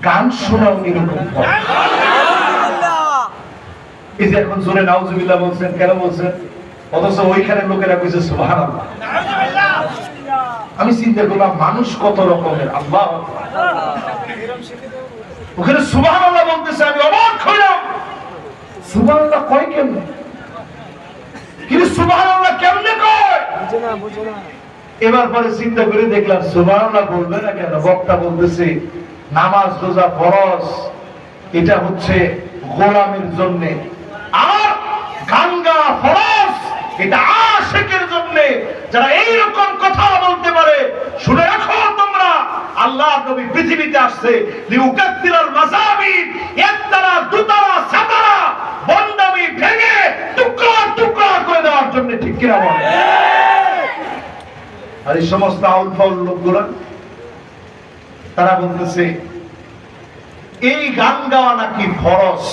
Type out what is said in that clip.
গান শোনাও এরকম ফরজ। এই যে এখন জোরে নাউজুবিল্লাহ বলছেন, কেন বলছেন? অথচ ওইখানে লোকেরা কইছে সুবহানাল্লাহ। আমি চিন্তা করলাম মানুষ কত রকমের, আল্লাহ ওখানে সুবহানাল্লাহ বলতেছে, আমি অবাক হইলাম। সুবহানাল্লাহ কয় কেমনে? কিন্তু সুবহানাল্লাহ কেমনে কয়? বুঝে না। এবার পরে চিন্তা করে দেখলাম সুবহানাল্লাহ বলবে না কেন? বক্তা বলতেছে নামাজ রোজা ফরজ, এটা হচ্ছে গোলামের জন্য, আর গান গাওয়া ফরজ এটা আশিকের জন্য। যারা এইরকম কথা বলতে পারে শুনে রাখো তোমরা, আল্লাহ নবী পৃথিবীতে আসছে লিউকাত্তিরাল মাযাবিদ, একতারা দুতারা সাতারা বন্দামি ভেঙে টুকরা টুকরা করে দেওয়ার জন্য, ঠিক কিনা বলেন? আর এই সমস্ত আউল ফাউল লোকগুলা তারা বলতেছে এই গান গাওয়া নাকি ফরজ।